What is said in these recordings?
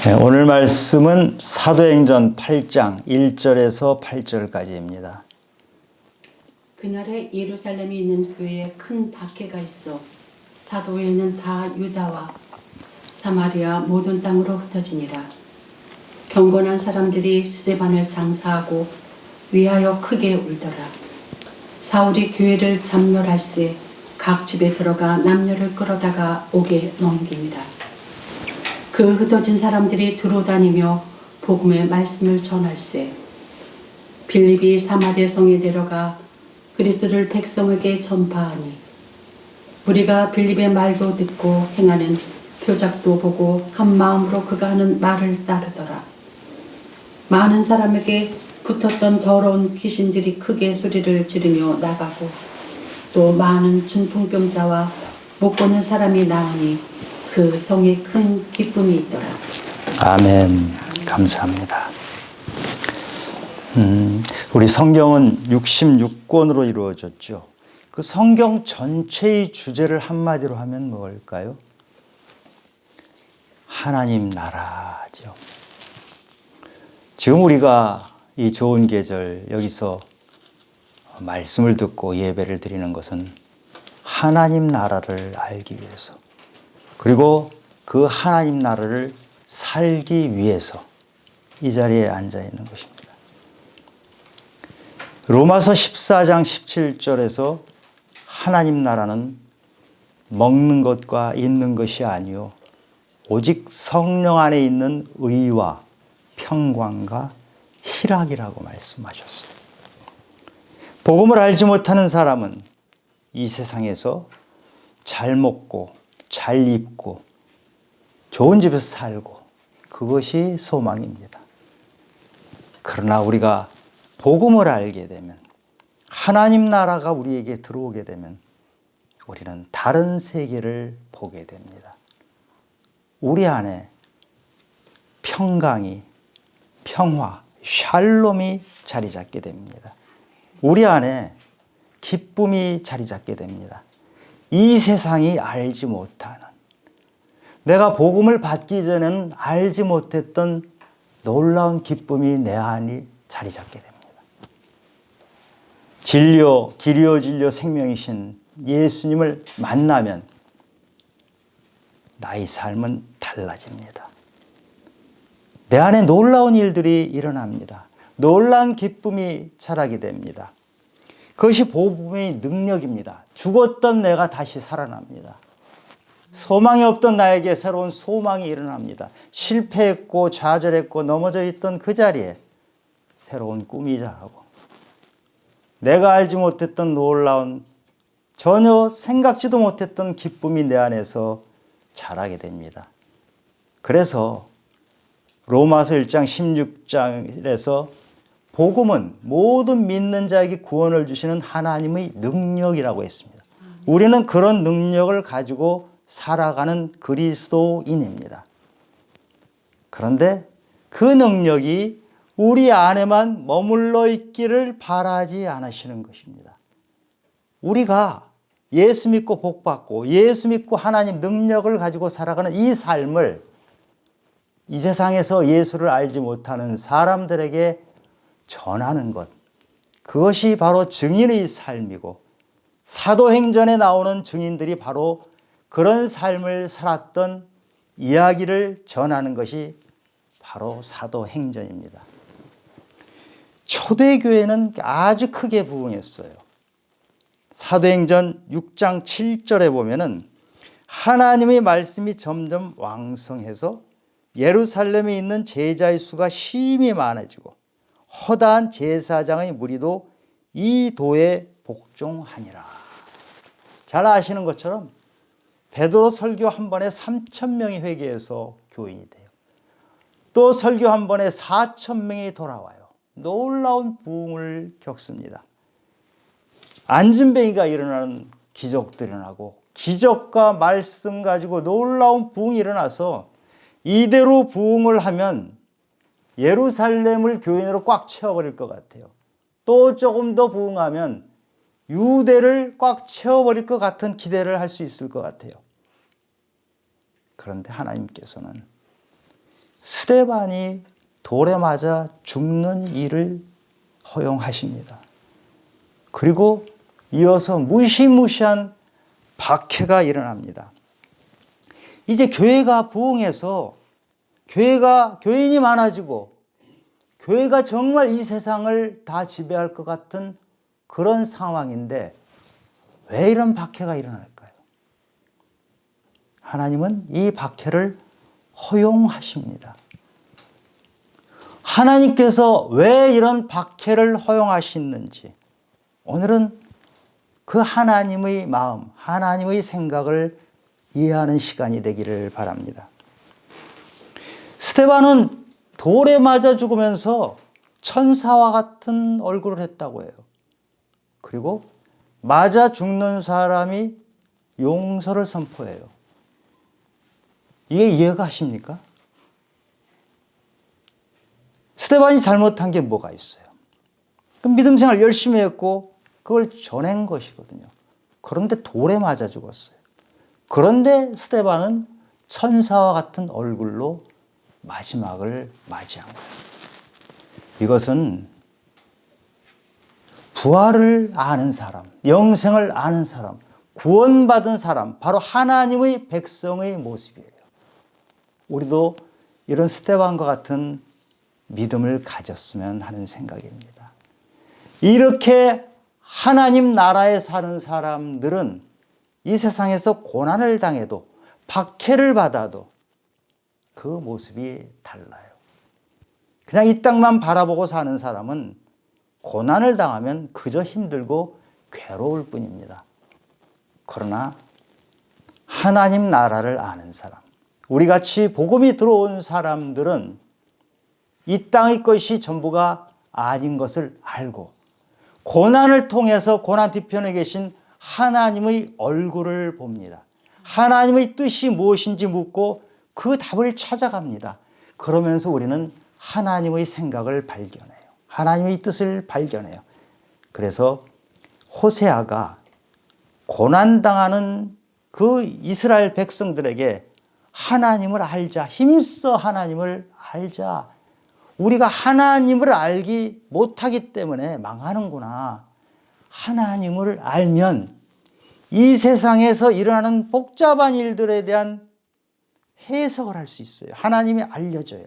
네, 오늘 말씀은 사도행전 8장 1절에서 8절까지입니다. 그날에 예루살렘에 있는 교회에 큰 박해가 있어 사도회는 다 유다와 사마리아 모든 땅으로 흩어지니라. 경건한 사람들이 스데반을 장사하고 위하여 크게 울더라. 사울이 교회를 잠멸할세 각 집에 들어가 남녀를 끌어다가 옥에 넘깁니다. 그 흩어진 사람들이 두루다니며 복음의 말씀을 전할세 빌립이 사마리아 성에 데려가 그리스도를 백성에게 전파하니 우리가 빌립의 말도 듣고 행하는 표적도 보고 한 마음으로 그가 하는 말을 따르더라. 많은 사람에게 붙었던 더러운 귀신들이 크게 소리를 지르며 나가고 또 많은 중풍병자와 못 보는 사람이 나으니 그 성에 큰 기쁨이 있더라. 아멘. 감사합니다. 우리 성경은 66권으로 이루어졌죠. 그 성경 전체의 주제를 한마디로 하면 뭘까요? 하나님 나라죠. 지금 우리가 이 좋은 계절 여기서 말씀을 듣고 예배를 드리는 것은 하나님 나라를 알기 위해서, 그리고 그 하나님 나라를 살기 위해서 이 자리에 앉아 있는 것입니다. 로마서 14장 17절에서 하나님 나라는 먹는 것과 입는 것이 아니요 오직 성령 안에 있는 의와 평강과 희락이라고 말씀하셨어요. 복음을 알지 못하는 사람은 이 세상에서 잘 먹고 잘 입고 좋은 집에서 살고 그것이 소망입니다. 그러나 우리가 복음을 알게 되면, 하나님 나라가 우리에게 들어오게 되면 우리는 다른 세계를 보게 됩니다. 우리 안에 평강이, 평화, 샬롬이 자리 잡게 됩니다. 우리 안에 기쁨이 자리 잡게 됩니다. 이 세상이 알지 못하는, 내가 복음을 받기 전에는 알지 못했던 놀라운 기쁨이 내 안에 자리 잡게 됩니다. 진료, 길이요 진료 생명이신 예수님을 만나면 나의 삶은 달라집니다. 내 안에 놀라운 일들이 일어납니다. 놀라운 기쁨이 자라게 됩니다. 그것이 복음의 능력입니다. 죽었던 내가 다시 살아납니다. 소망이 없던 나에게 새로운 소망이 일어납니다. 실패했고 좌절했고 넘어져 있던 그 자리에 새로운 꿈이 자라고, 내가 알지 못했던 놀라운, 전혀 생각지도 못했던 기쁨이 내 안에서 자라게 됩니다. 그래서 로마서 1장 16절에서 복음은 모든 믿는 자에게 구원을 주시는 하나님의 능력이라고 했습니다. 우리는 그런 능력을 가지고 살아가는 그리스도인입니다. 그런데 그 능력이 우리 안에만 머물러 있기를 바라지 않으시는 것입니다. 우리가 예수 믿고 복 받고 예수 믿고 하나님 능력을 가지고 살아가는 이 삶을 이 세상에서 예수를 알지 못하는 사람들에게 전하는 것, 그것이 바로 증인의 삶이고, 사도행전에 나오는 증인들이 바로 그런 삶을 살았던 이야기를 전하는 것이 바로 사도행전입니다. 초대교회는 아주 크게 부흥했어요. 사도행전 6장 7절에 보면은 하나님의 말씀이 점점 왕성해서 예루살렘에 있는 제자의 수가 심히 많아지고 허다한 제사장의 무리도 이 도에 복종하니라. 잘 아시는 것처럼 베드로 설교 한 번에 3,000명이 회개해서 교인이 돼요. 또 설교 한 번에 4,000명이 돌아와요. 놀라운 부흥을 겪습니다. 안진뱅이가 일어나는 기적들이 일어나고, 기적과 말씀 가지고 놀라운 부흥이 일어나서 이대로 부흥을 하면 예루살렘을 교인으로 꽉 채워버릴 것 같아요. 또 조금 더 부흥하면 유대를 꽉 채워버릴 것 같은 기대를 할 수 있을 것 같아요. 그런데 하나님께서는 스데반이 돌에 맞아 죽는 일을 허용하십니다. 그리고 이어서 무시무시한 박해가 일어납니다. 이제 교회가 부흥해서 교인이 많아지고 교회가 정말 이 세상을 다 지배할 것 같은 그런 상황인데 왜 이런 박해가 일어날까요? 하나님은 이 박해를 허용하십니다. 하나님께서 왜 이런 박해를 허용하시는지 오늘은 그 하나님의 마음, 하나님의 생각을 이해하는 시간이 되기를 바랍니다. 스데반은 돌에 맞아 죽으면서 천사와 같은 얼굴을 했다고 해요. 그리고 맞아 죽는 사람이 용서를 선포해요. 이게 이해가 가십니까? 스데반이 잘못한 게 뭐가 있어요? 믿음 생활 열심히 했고 그걸 전한 것이거든요. 그런데 돌에 맞아 죽었어요. 그런데 스데반은 천사와 같은 얼굴로 마지막을 맞이한 거예요. 이것은 부활을 아는 사람, 영생을 아는 사람, 구원받은 사람, 바로 하나님의 백성의 모습이에요. 우리도 이런 스데반과 같은 믿음을 가졌으면 하는 생각입니다. 이렇게 하나님 나라에 사는 사람들은 이 세상에서 고난을 당해도 박해를 받아도 그 모습이 달라요. 그냥 이 땅만 바라보고 사는 사람은 고난을 당하면 그저 힘들고 괴로울 뿐입니다. 그러나 하나님 나라를 아는 사람, 우리같이 복음이 들어온 사람들은 이 땅의 것이 전부가 아닌 것을 알고 고난을 통해서 고난 뒤편에 계신 하나님의 얼굴을 봅니다. 하나님의 뜻이 무엇인지 묻고 그 답을 찾아갑니다. 그러면서 우리는 하나님의 생각을 발견해요. 하나님의 뜻을 발견해요. 그래서 호세아가 고난당하는 그 이스라엘 백성들에게 하나님을 알자, 힘써 하나님을 알자. 우리가 하나님을 알기 못하기 때문에 망하는구나. 하나님을 알면 이 세상에서 일어나는 복잡한 일들에 대한 해석을 할 수 있어요. 하나님이 알려줘요.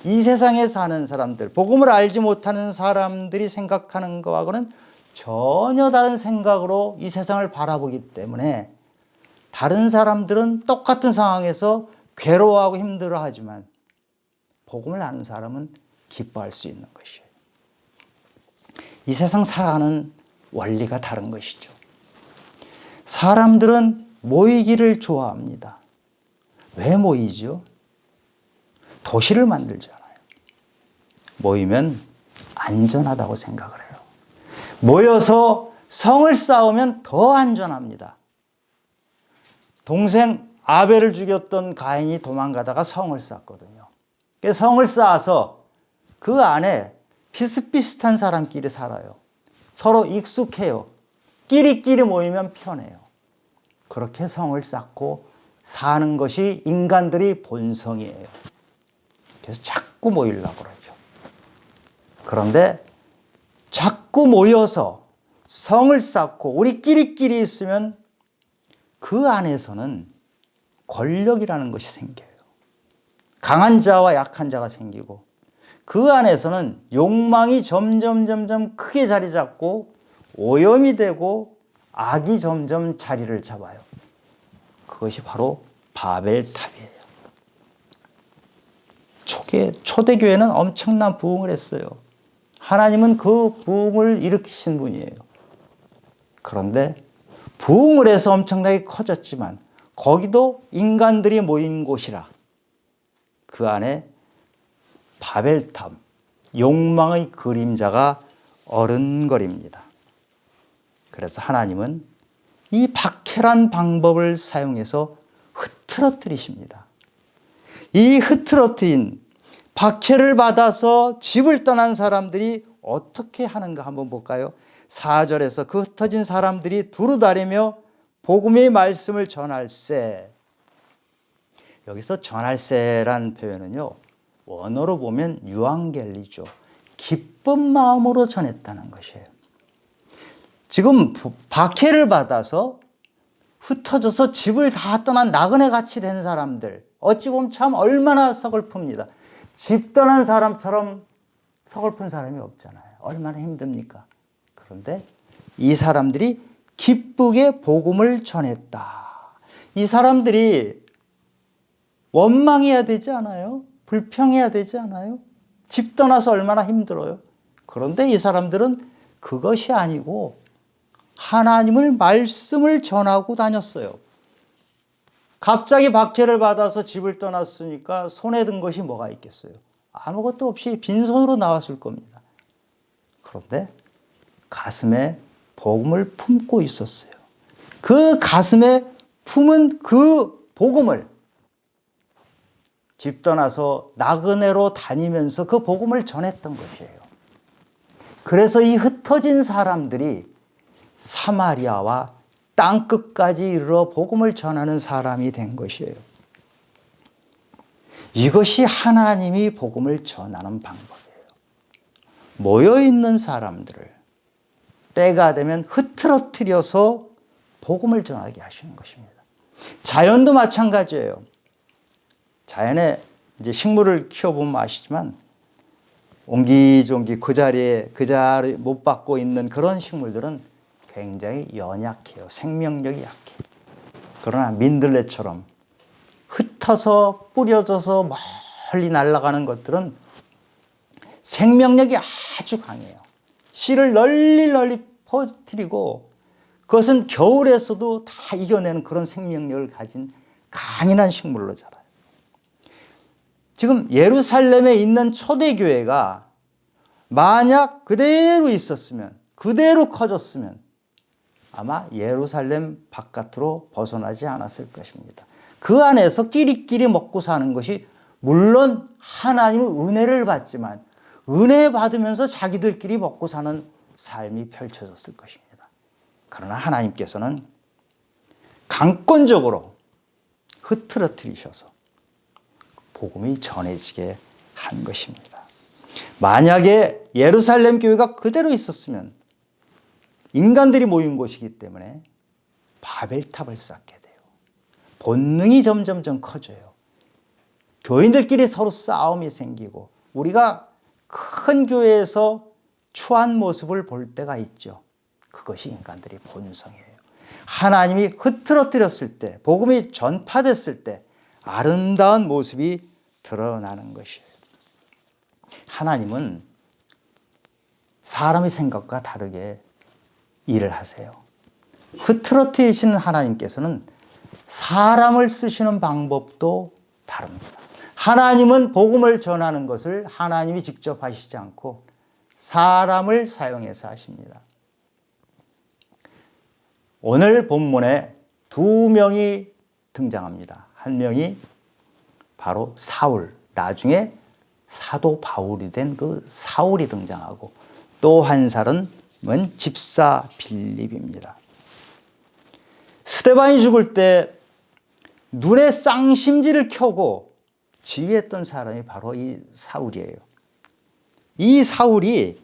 이 세상에 사는 사람들, 복음을 알지 못하는 사람들이 생각하는 것하고는 전혀 다른 생각으로 이 세상을 바라보기 때문에 다른 사람들은 똑같은 상황에서 괴로워하고 힘들어하지만 복음을 아는 사람은 기뻐할 수 있는 것이에요. 이 세상 살아가는 원리가 다른 것이죠. 사람들은 모이기를 좋아합니다. 왜 모이죠? 도시를 만들잖아요. 모이면 안전하다고 생각을 해요. 모여서 성을 쌓으면 더 안전합니다. 동생 아벨을 죽였던 가인이 도망가다가 성을 쌓거든요. 성을 쌓아서 그 안에 비슷비슷한 사람끼리 살아요. 서로 익숙해요. 끼리끼리 모이면 편해요. 그렇게 성을 쌓고 사는 것이 인간들의 본성이에요. 그래서 자꾸 모이려고 그러죠. 그런데 자꾸 모여서 성을 쌓고 우리끼리끼리 있으면 그 안에서는 권력이라는 것이 생겨요. 강한 자와 약한 자가 생기고 그 안에서는 욕망이 점점 크게 자리 잡고 오염이 되고 악이 점점 자리를 잡아요. 그것이 바로 바벨탑이에요. 초대교회는 엄청난 부흥을 했어요. 하나님은 그 부흥을 일으키신 분이에요. 그런데 부흥을 해서 엄청나게 커졌지만 거기도 인간들이 모인 곳이라 그 안에 바벨탑, 욕망의 그림자가 어른거립니다. 그래서 하나님은 이 박해란 방법을 사용해서 흐트러뜨리십니다. 이 흐트러뜨린 박해를 받아서 집을 떠난 사람들이 어떻게 하는가 한번 볼까요? 4절에서 그 흩어진 사람들이 두루다니며 복음의 말씀을 전할세. 여기서 전할세란 표현은요, 원어로 보면 유앙겔리죠. 기쁜 마음으로 전했다는 것이에요. 지금 박해를 받아서 흩어져서 집을 다 떠난 나그네 같이 된 사람들, 어찌 보면 참 얼마나 서글픕니다. 집 떠난 사람처럼 서글픈 사람이 없잖아요. 얼마나 힘듭니까? 그런데 이 사람들이 기쁘게 복음을 전했다. 이 사람들이 원망해야 되지 않아요? 불평해야 되지 않아요? 집 떠나서 얼마나 힘들어요? 그런데 이 사람들은 그것이 아니고 하나님의 말씀을 전하고 다녔어요. 갑자기 박해를 받아서 집을 떠났으니까 손에 든 것이 뭐가 있겠어요? 아무것도 없이 빈손으로 나왔을 겁니다. 그런데 가슴에 복음을 품고 있었어요. 그 가슴에 품은 그 복음을 집 떠나서 나그네로 다니면서 그 복음을 전했던 것이에요. 그래서 이 흩어진 사람들이 사마리아와 땅끝까지 이르러 복음을 전하는 사람이 된 것이에요. 이것이 하나님이 복음을 전하는 방법이에요. 모여있는 사람들을 때가 되면 흐트러뜨려서 복음을 전하게 하시는 것입니다. 자연도 마찬가지예요. 자연에 이제 식물을 키워보면 아시지만 옹기종기 그 자리에 못 받고 있는 그런 식물들은 굉장히 연약해요. 생명력이 약해요. 그러나 민들레처럼 흩어서 뿌려져서 멀리 날아가는 것들은 생명력이 아주 강해요. 씨를 널리 퍼뜨리고 그것은 겨울에서도 다 이겨내는 그런 생명력을 가진 강인한 식물로 자라요. 지금 예루살렘에 있는 초대교회가 만약 그대로 있었으면, 그대로 커졌으면 아마 예루살렘 바깥으로 벗어나지 않았을 것입니다. 그 안에서 끼리끼리 먹고 사는 것이 물론 하나님의 은혜를 받지만 은혜 받으면서 자기들끼리 먹고 사는 삶이 펼쳐졌을 것입니다. 그러나 하나님께서는 강권적으로 흐트러뜨리셔서 복음이 전해지게 한 것입니다. 만약에 예루살렘 교회가 그대로 있었으면 인간들이 모인 곳이기 때문에 바벨탑을 쌓게 돼요. 본능이 점점점 커져요. 교인들끼리 서로 싸움이 생기고 우리가 큰 교회에서 추한 모습을 볼 때가 있죠. 그것이 인간들의 본성이에요. 하나님이 흐트러뜨렸을 때, 복음이 전파됐을 때 아름다운 모습이 드러나는 것이에요. 하나님은 사람의 생각과 다르게 일을 하세요. 흐트러뜨리시는 하나님께서는 사람을 쓰시는 방법도 다릅니다. 하나님은 복음을 전하는 것을 하나님이 직접 하시지 않고 사람을 사용해서 하십니다. 오늘 본문에 두 명이 등장합니다. 한 명이 바로 사울, 나중에 사도 바울이 된 그 사울이 등장하고 또 한 사람은 집사 빌립입니다. 스데반이 죽을 때 눈에 쌍심지를 켜고 지휘했던 사람이 바로 이 사울이에요. 이 사울이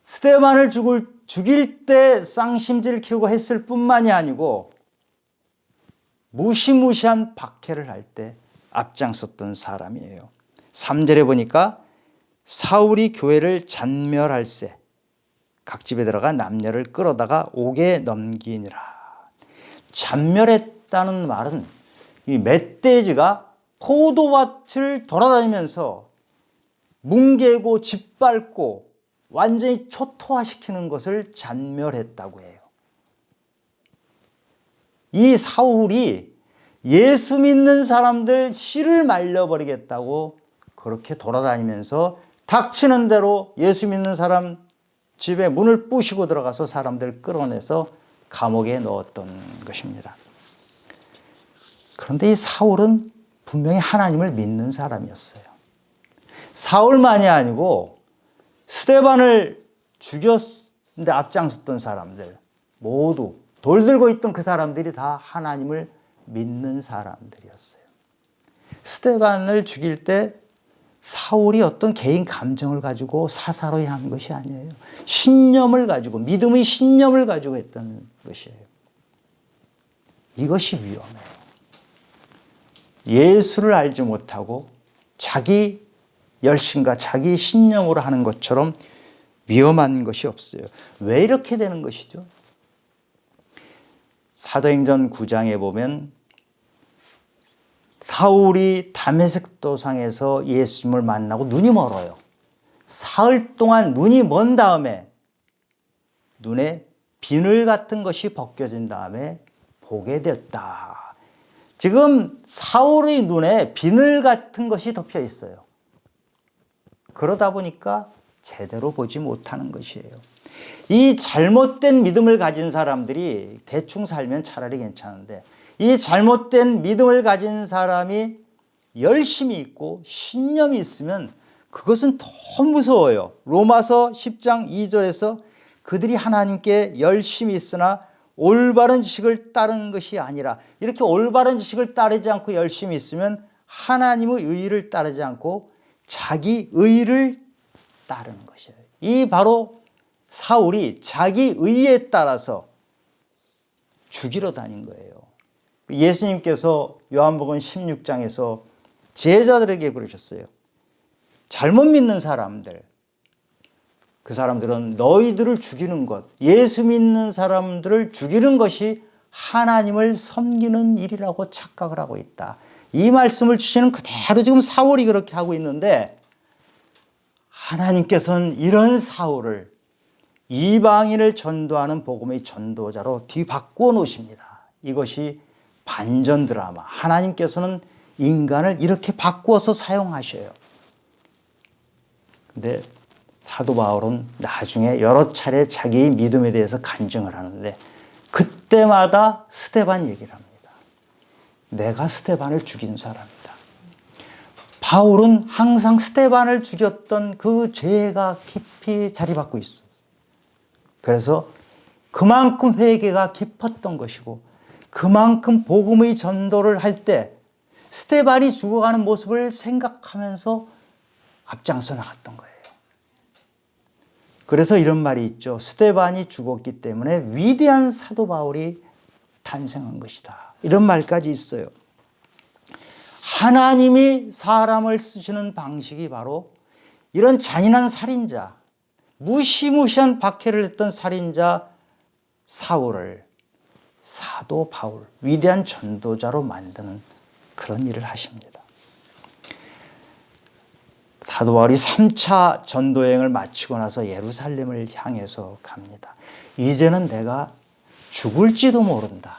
스데반을 죽일 때 쌍심지를 켜고 했을 뿐만이 아니고 무시무시한 박해를 할 때 앞장섰던 사람이에요. 3절에 보니까 사울이 교회를 잔멸할세 각 집에 들어가 남녀를 끌어다가 옥에 넘기니라. 잔멸했다는 말은 이 멧돼지가 포도밭을 돌아다니면서 뭉개고 짓밟고 완전히 초토화시키는 것을 잔멸했다고 해요. 이 사울이 예수 믿는 사람들 씨를 말려버리겠다고 그렇게 돌아다니면서 닥치는 대로 예수 믿는 사람 집에 문을 부시고 들어가서 사람들을 끌어내서 감옥에 넣었던 것입니다. 그런데 이 사울은 분명히 하나님을 믿는 사람이었어요. 사울만이 아니고 스데반을 죽였는데 앞장섰던 사람들 모두 돌 들고 있던 그 사람들이 다 하나님을 믿는 사람들이었어요. 스데반을 죽일 때 사울이 어떤 개인 감정을 가지고 사사로이 한 것이 아니에요. 신념을 가지고, 믿음의 신념을 가지고 했던 것이에요. 이것이 위험해요. 예수를 알지 못하고 자기 열심과 자기 신념으로 하는 것처럼 위험한 것이 없어요. 왜 이렇게 되는 것이죠? 사도행전 9장에 보면 사울이 다메섹 도상에서 예수님을 만나고 눈이 멀어요. 사흘 동안 눈이 먼 다음에 눈에 비늘 같은 것이 벗겨진 다음에 보게 됐다. 지금 사울의 눈에 비늘 같은 것이 덮여 있어요. 그러다 보니까 제대로 보지 못하는 것이에요. 이 잘못된 믿음을 가진 사람들이 대충 살면 차라리 괜찮은데, 이 잘못된 믿음을 가진 사람이 열심이 있고 신념이 있으면 그것은 더 무서워요. 로마서 10장 2절에서 그들이 하나님께 열심이 있으나 올바른 지식을 따르는 것이 아니라, 이렇게 올바른 지식을 따르지 않고 열심히 있으면 하나님의 의를 따르지 않고 자기 의를 따르는 것이에요. 이 바로 사울이 자기 의에 따라서 죽이러 다닌 거예요. 예수님께서 요한복음 16장에서 제자들에게 그러셨어요. 잘못 믿는 사람들, 그 사람들은 너희들을 죽이는 것, 예수 믿는 사람들을 죽이는 것이 하나님을 섬기는 일이라고 착각을 하고 있다. 이 말씀을 주시는 그대로 지금 사울이 그렇게 하고 있는데, 하나님께서는 이런 사울을 이방인을 전도하는 복음의 전도자로 뒤바꾸어 놓으십니다. 이것이 반전 드라마. 하나님께서는 인간을 이렇게 바꾸어서 사용하셔요. 근데 사도 바울은 나중에 여러 차례 자기의 믿음에 대해서 간증을 하는데, 그때마다 스데반 얘기를 합니다. 내가 스데반을 죽인 사람이다. 바울은 항상 스데반을 죽였던 그 죄가 깊이 자리받고 있었어요. 그래서 그만큼 회개가 깊었던 것이고, 그만큼 복음의 전도를 할 때 스데반이 죽어가는 모습을 생각하면서 앞장서 나갔던 거예요. 그래서 이런 말이 있죠. 스데반이 죽었기 때문에 위대한 사도 바울이 탄생한 것이다. 이런 말까지 있어요. 하나님이 사람을 쓰시는 방식이 바로 이런 잔인한 살인자, 무시무시한 박해를 했던 살인자 사울을 사도 바울, 위대한 전도자로 만드는 그런 일을 하십니다. 사도 바울이 3차 전도여행을 마치고 나서 예루살렘을 향해서 갑니다. 이제는 내가 죽을지도 모른다.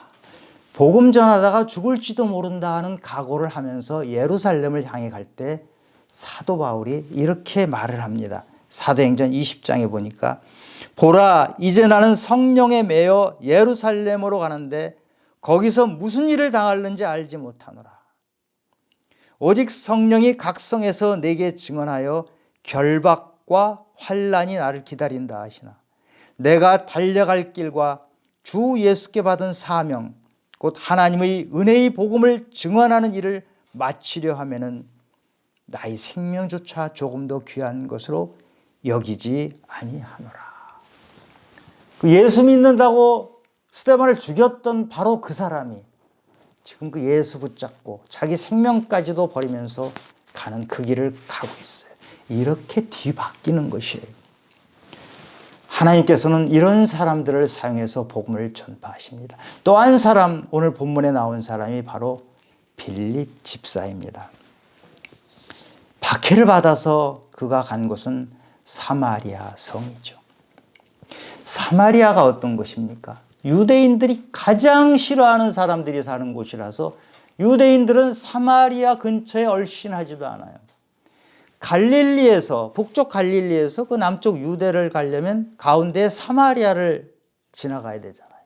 복음 전하다가 죽을지도 모른다 하는 각오를 하면서 예루살렘을 향해 갈 때 사도 바울이 이렇게 말을 합니다. 사도행전 20장에 보니까 보라, 이제 나는 성령에 매여 예루살렘으로 가는데 거기서 무슨 일을 당할는지 알지 못하노라. 오직 성령이 각성해서 내게 증언하여 결박과 환난이 나를 기다린다 하시나, 내가 달려갈 길과 주 예수께 받은 사명, 곧 하나님의 은혜의 복음을 증언하는 일을 마치려 하면은 나의 생명조차 조금 더 귀한 것으로 여기지 아니하노라. 그 예수 믿는다고 스데반을 죽였던 바로 그 사람이 지금 그 예수 붙잡고 자기 생명까지도 버리면서 가는 그 길을 가고 있어요. 이렇게 뒤바뀌는 것이에요. 하나님께서는 이런 사람들을 사용해서 복음을 전파하십니다. 또 한 사람, 오늘 본문에 나온 사람이 바로 빌립 집사입니다. 박해를 받아서 그가 간 곳은 사마리아 성이죠. 사마리아가 어떤 곳입니까? 유대인들이 가장 싫어하는 사람들이 사는 곳이라서 유대인들은 사마리아 근처에 얼씬하지도 않아요. 갈릴리에서, 북쪽 갈릴리에서 그 남쪽 유대를 가려면 가운데 사마리아를 지나가야 되잖아요.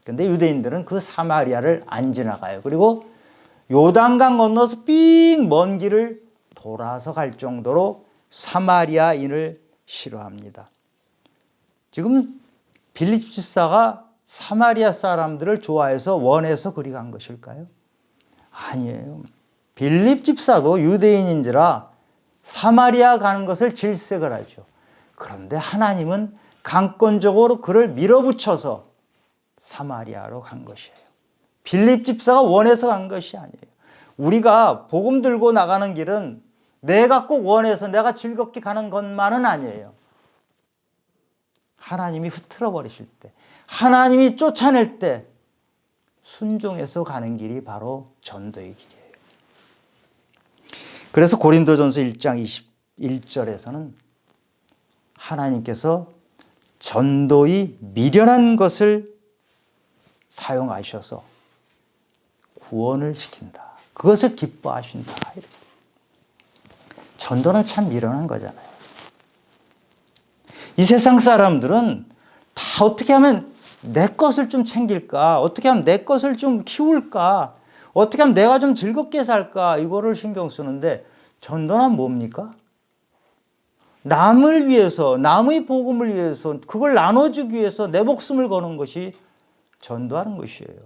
근데 유대인들은 그 사마리아를 안 지나가요. 그리고 요단강 건너서 삥 먼 길을 돌아서 갈 정도로 사마리아인을 싫어합니다. 지금 빌립 집사가 사마리아 사람들을 좋아해서 원해서 그리 간 것일까요? 아니에요. 빌립 집사도 유대인인지라 사마리아 가는 것을 질색을 하죠. 그런데 하나님은 강권적으로 그를 밀어붙여서 사마리아로 간 것이에요. 빌립 집사가 원해서 간 것이 아니에요. 우리가 복음 들고 나가는 길은 내가 꼭 원해서 내가 즐겁게 가는 것만은 아니에요. 하나님이 흐트러 버리실 때, 하나님이 쫓아낼 때 순종해서 가는 길이 바로 전도의 길이에요. 그래서 고린도전서 1장 21절에서는 하나님께서 전도의 미련한 것을 사용하셔서 구원을 시킨다. 그것을 기뻐하신다. 전도는 참 미련한 거잖아요. 이 세상 사람들은 다 어떻게 하면 내 것을 좀 챙길까? 어떻게 하면 내 것을 좀 키울까? 어떻게 하면 내가 좀 즐겁게 살까? 이거를 신경 쓰는데 전도는 뭡니까? 남을 위해서, 남의 복음을 위해서, 그걸 나눠주기 위해서 내 목숨을 거는 것이 전도하는 것이에요.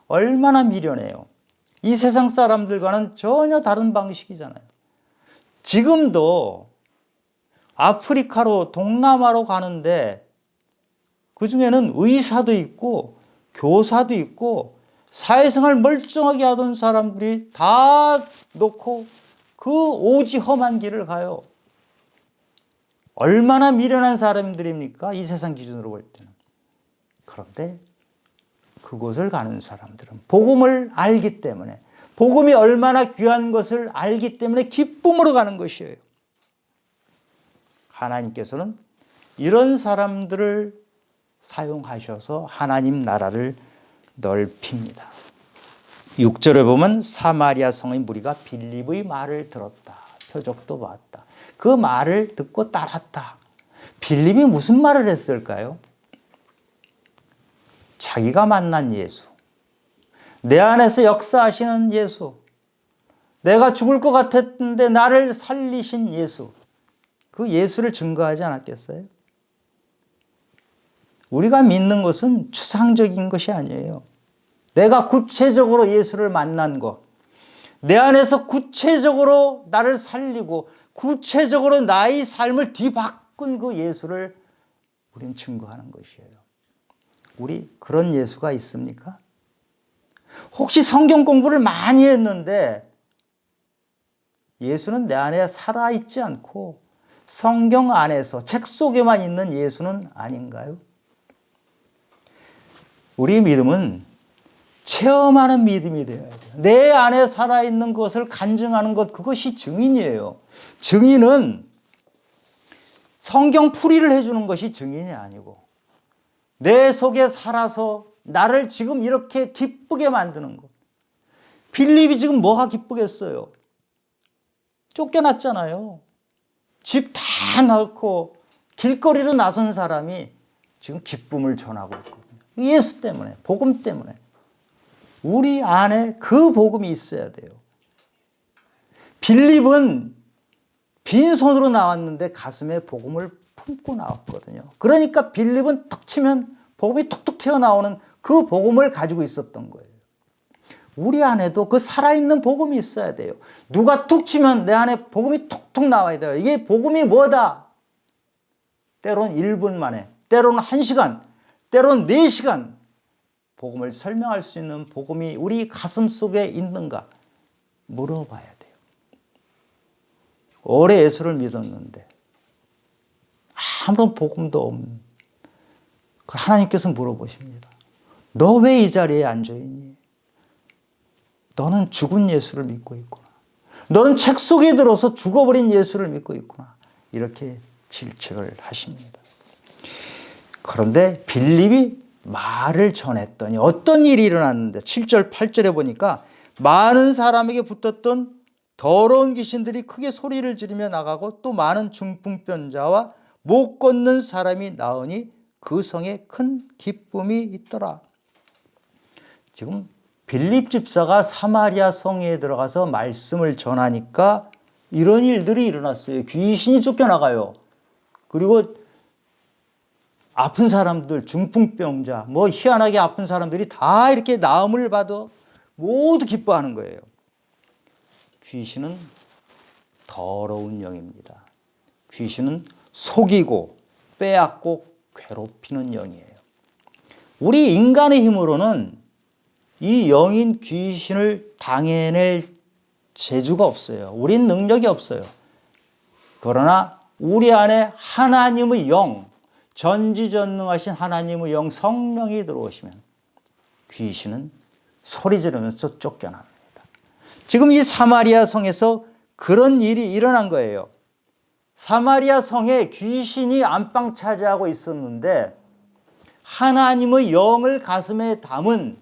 얼마나 미련해요. 이 세상 사람들과는 전혀 다른 방식이잖아요. 지금도 아프리카로, 동남아로 가는데 그 중에는 의사도 있고 교사도 있고 사회생활 멀쩡하게 하던 사람들이 다 놓고 그 오지 험한 길을 가요. 얼마나 미련한 사람들입니까? 이 세상 기준으로 볼 때는. 그런데 그곳을 가는 사람들은 복음을 알기 때문에, 복음이 얼마나 귀한 것을 알기 때문에 기쁨으로 가는 것이에요. 하나님께서는 이런 사람들을 사용하셔서 하나님 나라를 넓힙니다. 6절에 보면 사마리아 성의 무리가 빌립의 말을 들었다. 표적도 봤다. 그 말을 듣고 따랐다. 빌립이 무슨 말을 했을까요? 자기가 만난 예수, 내 안에서 역사하시는 예수, 내가 죽을 것 같았는데 나를 살리신 예수, 그 예수를 증거하지 않았겠어요? 우리가 믿는 것은 추상적인 것이 아니에요. 내가 구체적으로 예수를 만난 것, 내 안에서 구체적으로 나를 살리고 구체적으로 나의 삶을 뒤바꾼 그 예수를 우리는 증거하는 것이에요. 우리 그런 예수가 있습니까? 혹시 성경 공부를 많이 했는데 예수는 내 안에 살아있지 않고 성경 안에서 책 속에만 있는 예수는 아닌가요? 우리 믿음은 체험하는 믿음이 되어야 돼요. 내 안에 살아있는 것을 간증하는 것, 그것이 증인이에요. 증인은 성경 풀이를 해주는 것이 증인이 아니고 내 속에 살아서 나를 지금 이렇게 기쁘게 만드는 것. 빌립이 지금 뭐가 기쁘겠어요? 쫓겨났잖아요. 집 다 넣고 길거리로 나선 사람이 지금 기쁨을 전하고 있거든요. 예수 때문에, 복음 때문에. 우리 안에 그 복음이 있어야 돼요. 빌립은 빈손으로 나왔는데 가슴에 복음을 품고 나왔거든요. 그러니까 빌립은 턱 치면 복음이 툭툭 튀어나오는 그 복음을 가지고 있었던 거예요. 우리 안에도 그 살아있는 복음이 있어야 돼요. 누가 툭 치면 내 안에 복음이 툭툭 나와야 돼요. 이게 복음이 뭐다? 때론 1분 만에, 때론 1시간, 때론 4시간 복음을 설명할 수 있는 복음이 우리 가슴 속에 있는가 물어봐야 돼요. 오래 예수를 믿었는데 아무런 복음도 없는 하나님께서 물어보십니다. 너 왜 이 자리에 앉아있니? 너는 죽은 예수를 믿고 있구나. 너는 책 속에 들어서 죽어버린 예수를 믿고 있구나. 이렇게 질책을 하십니다. 그런데 빌립이 말을 전했더니 어떤 일이 일어났는데 7절 8절에 보니까 많은 사람에게 붙었던 더러운 귀신들이 크게 소리를 지르며 나가고 또 많은 중풍병자와 못 걷는 사람이 나으니 그 성에 큰 기쁨이 있더라. 지금 빌립 집사가 사마리아 성에 들어가서 말씀을 전하니까 이런 일들이 일어났어요. 귀신이 쫓겨나가요. 그리고 아픈 사람들, 중풍병자, 뭐 희한하게 아픈 사람들이 다 이렇게 나음을 받아 모두 기뻐하는 거예요. 귀신은 더러운 영입니다. 귀신은 속이고 빼앗고 괴롭히는 영이에요. 우리 인간의 힘으로는 이 영인 귀신을 당해낼 재주가 없어요. 우린 능력이 없어요. 그러나 우리 안에 하나님의 영, 전지전능하신 하나님의 영 성령이 들어오시면 귀신은 소리 지르면서 쫓겨납니다. 지금 이 사마리아 성에서 그런 일이 일어난 거예요. 사마리아 성에 귀신이 안방 차지하고 있었는데 하나님의 영을 가슴에 담은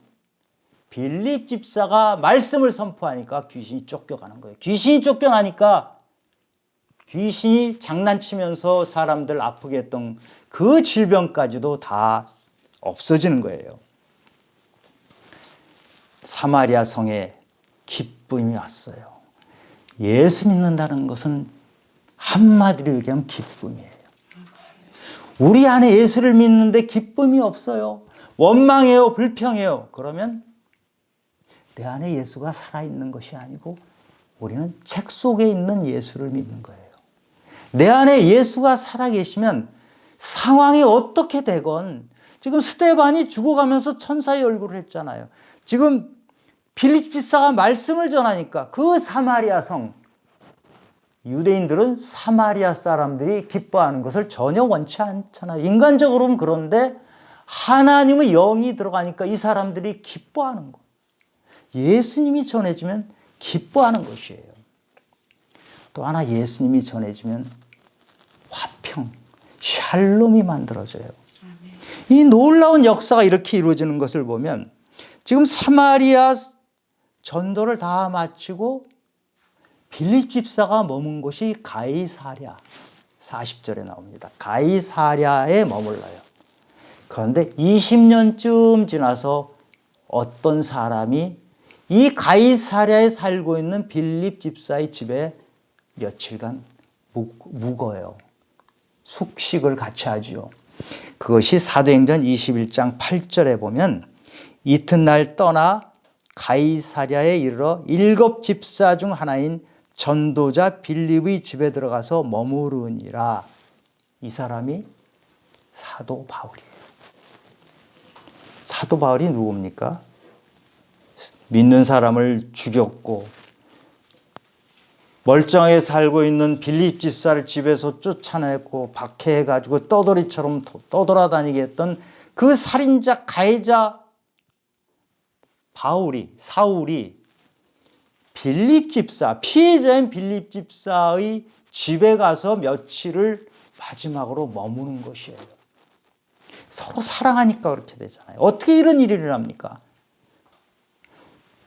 빌립 집사가 말씀을 선포하니까 귀신이 쫓겨가는 거예요. 귀신이 쫓겨나니까 귀신이 장난치면서 사람들 아프게 했던 그 질병까지도 다 없어지는 거예요. 사마리아 성에 기쁨이 왔어요. 예수 믿는다는 것은 한마디로 얘기하면 기쁨이에요. 우리 안에 예수를 믿는데 기쁨이 없어요. 원망해요, 불평해요. 그러면 내 안에 예수가 살아있는 것이 아니고 우리는 책 속에 있는 예수를 믿는 거예요. 내 안에 예수가 살아계시면 상황이 어떻게 되건, 지금 스데반이 죽어가면서 천사의 얼굴을 했잖아요. 지금 빌립 집사가 말씀을 전하니까 그 사마리아 성, 유대인들은 사마리아 사람들이 기뻐하는 것을 전혀 원치 않잖아요. 인간적으로는 그런데 하나님의 영이 들어가니까 이 사람들이 기뻐하는 거예요. 예수님이 전해지면 기뻐하는 것이에요. 또 하나, 예수님이 전해지면 화평, 샬롬이 만들어져요. 이 놀라운 역사가 이렇게 이루어지는 것을 보면 지금 사마리아 전도를 다 마치고 빌립 집사가 머문 곳이 가이사랴, 40절에 나옵니다. 가이사랴에 머물러요. 그런데 20년쯤 지나서 어떤 사람이 이 가이사랴에 살고 있는 빌립 집사의 집에 며칠간 묵어요. 숙식을 같이 하죠. 그것이 사도행전 21장 8절에 보면 이튿날 떠나 가이사랴에 이르러 7 집사 중 하나인 전도자 빌립의 집에 들어가서 머무르니라. 이 사람이 사도 바울이에요. 사도 바울이 누굽니까? 믿는 사람을 죽였고 멀쩡하게 살고 있는 빌립 집사를 집에서 쫓아냈고 박해해가지고 떠돌이처럼 떠돌아다니게 했던 그 살인자 가해자 사울이 빌립 집사, 피해자인 빌립 집사의 집에 가서 며칠을 마지막으로 머무는 것이에요. 서로 사랑하니까 그렇게 되잖아요. 어떻게 이런 일이 일어납니까?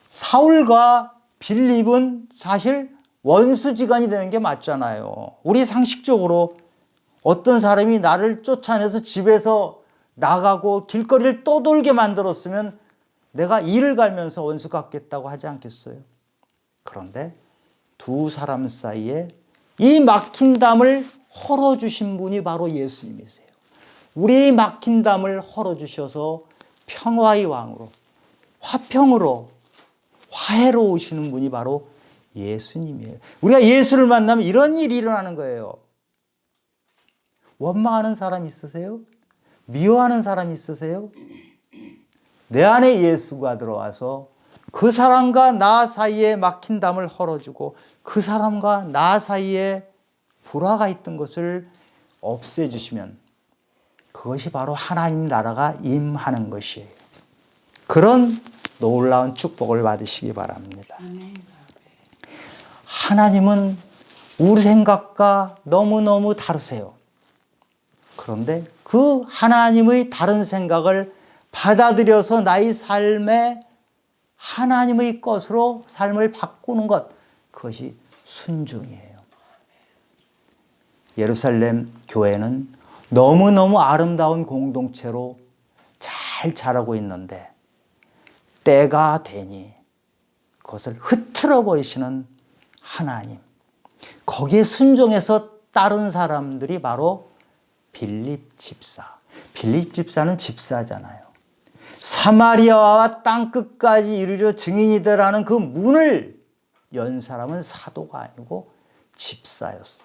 사울과 빌립은 사실 원수지간이 되는 게 맞잖아요. 우리 상식적으로 어떤 사람이 나를 쫓아내서 집에서 나가고 길거리를 떠돌게 만들었으면 내가 이를 갈면서 원수 갚겠다고 하지 않겠어요? 그런데 두 사람 사이에 이 막힌 담을 헐어주신 분이 바로 예수님이세요. 우리의 막힌 담을 헐어주셔서 평화의 왕으로, 화평으로, 화해로 오시는 분이 바로 예수님이에요. 우리가 예수를 만나면 이런 일이 일어나는 거예요. 원망하는 사람 있으세요? 미워하는 사람 있으세요? 내 안에 예수가 들어와서 그 사람과 나 사이에 막힌 담을 헐어주고 그 사람과 나 사이에 불화가 있던 것을 없애주시면 그것이 바로 하나님 나라가 임하는 것이에요. 그런 놀라운 축복을 받으시기 바랍니다. 하나님은 우리 생각과 너무너무 다르세요. 그런데 그 하나님의 다른 생각을 받아들여서 나의 삶에 하나님의 것으로 삶을 바꾸는 것, 그것이 순종이에요. 예루살렘 교회는 너무너무 아름다운 공동체로 잘 자라고 있는데 때가 되니 그것을 흐트러 버리시는 하나님, 거기에 순종해서 따른 사람들이 바로 빌립 집사. 빌립 집사는 집사잖아요. 사마리아와 땅끝까지 이르려 증인이 되라는 그 문을 연 사람은 사도가 아니고 집사였어요.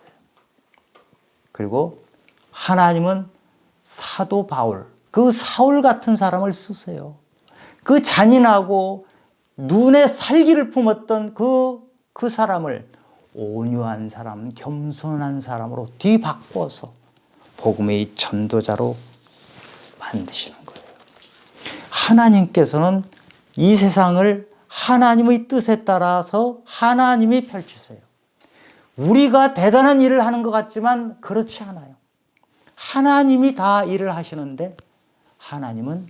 그리고 하나님은 사도 바울, 그 사울 같은 사람을 쓰세요. 그 잔인하고 눈에 살기를 품었던 그 사람을 온유한 사람, 겸손한 사람으로 뒤바꿔서 복음의 전도자로 만드시는 거예요. 하나님께서는 이 세상을 하나님의 뜻에 따라서 하나님이 펼치세요. 우리가 대단한 일을 하는 것 같지만 그렇지 않아요. 하나님이 다 일을 하시는데 하나님은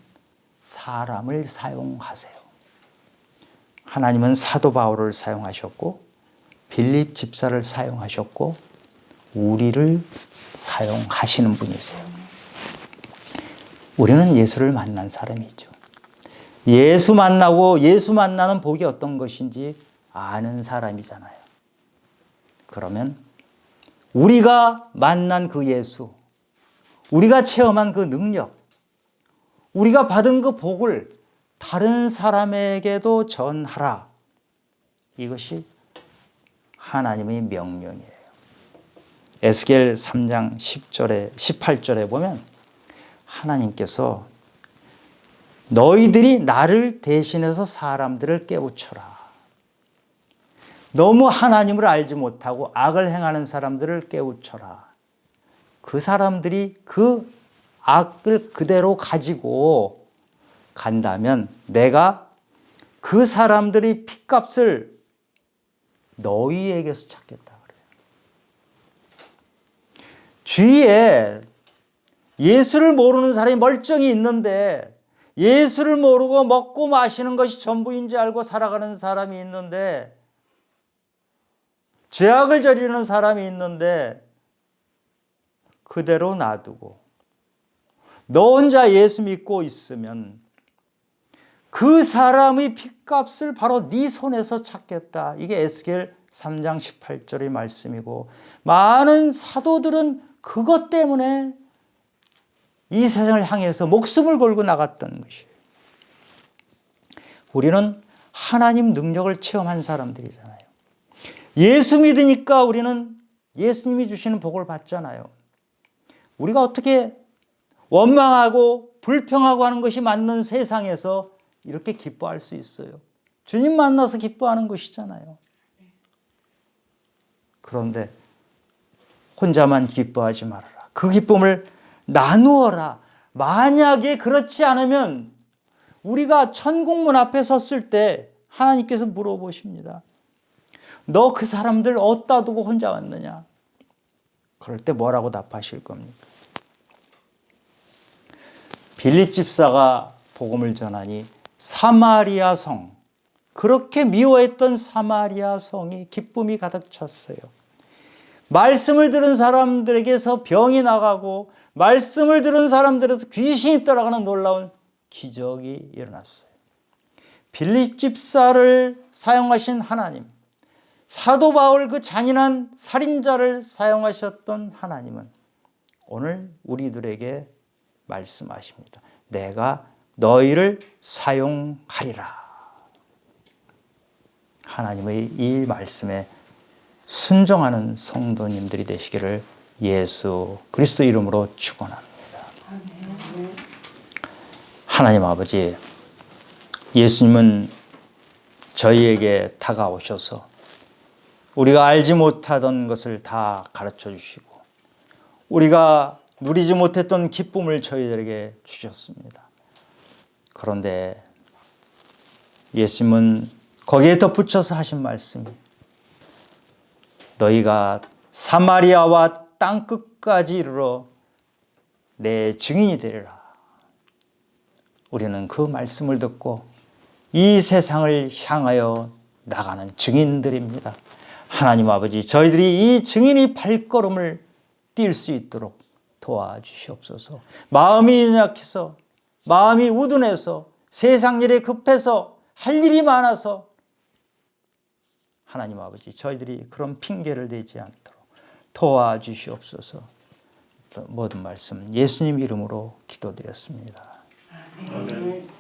사람을 사용하세요. 하나님은 사도 바울을 사용하셨고 빌립 집사를 사용하셨고 우리를 사용하시는 분이세요. 우리는 예수를 만난 사람이죠. 예수 만나고 예수 만나는 복이 어떤 것인지 아는 사람이잖아요. 그러면 우리가 만난 그 예수, 우리가 체험한 그 능력, 우리가 받은 그 복을 다른 사람에게도 전하라. 이것이 하나님의 명령이에요. 에스겔 3장 10절에 18절에 보면 하나님께서 너희들이 나를 대신해서 사람들을 깨우쳐라. 너무 하나님을 알지 못하고 악을 행하는 사람들을 깨우쳐라. 그 사람들이 그 악을 그대로 가지고 간다면 내가 그 사람들의 핏값을 너희에게서 찾겠다 그래요. 주위에 예수를 모르는 사람이 멀쩡히 있는데 예수를 모르고 먹고 마시는 것이 전부인 줄 알고 살아가는 사람이 있는데 죄악을 저지르는 사람이 있는데 그대로 놔두고 너 혼자 예수 믿고 있으면 그 사람의 핏값을 바로 네 손에서 찾겠다. 이게 에스겔 3장 18절의 말씀이고 많은 사도들은 그것 때문에 이 세상을 향해서 목숨을 걸고 나갔던 것이에요. 우리는 하나님 능력을 체험한 사람들이잖아요. 예수 믿으니까 우리는 예수님이 주시는 복을 받잖아요. 우리가 어떻게 원망하고 불평하고 하는 것이 맞는 세상에서 이렇게 기뻐할 수 있어요? 주님 만나서 기뻐하는 것이잖아요. 그런데 혼자만 기뻐하지 말아라. 그 기쁨을 나누어라. 만약에 그렇지 않으면 우리가 천국문 앞에 섰을 때 하나님께서 물어보십니다. 너 그 사람들 어디다 두고 혼자 왔느냐? 그럴 때 뭐라고 답하실 겁니까? 빌립 집사가 복음을 전하니 사마리아 성, 그렇게 미워했던 사마리아 성이 기쁨이 가득 찼어요. 말씀을 들은 사람들에게서 병이 나가고 말씀을 들은 사람들에서 귀신이 떠나가는 놀라운 기적이 일어났어요. 빌립 집사를 사용하신 하나님, 사도 바울 그 잔인한 살인자를 사용하셨던 하나님은 오늘 우리들에게 말씀하십니다. 내가 너희를 사용하리라. 하나님의 이 말씀에 순종하는 성도님들이 되시기를 예수 그리스도 이름으로 축원합니다. 하나님 아버지, 예수님은 저희에게 다가오셔서 우리가 알지 못하던 것을 다 가르쳐 주시고 우리가 누리지 못했던 기쁨을 저희들에게 주셨습니다. 그런데 예수님은 거기에 덧붙여서 하신 말씀이 너희가 사마리아와 땅끝까지 이르러 내 증인이 되리라. 우리는 그 말씀을 듣고 이 세상을 향하여 나가는 증인들입니다. 하나님 아버지, 저희들이 이 증인의 발걸음을 뛸 수 있도록 도와주시옵소서. 마음이 연약해서, 마음이 우둔해서, 세상 일에 급해서, 할 일이 많아서 하나님 아버지, 저희들이 그런 핑계를 대지 않도록 도와주시옵소서. 모든 말씀 예수님 이름으로 기도드렸습니다. 아멘.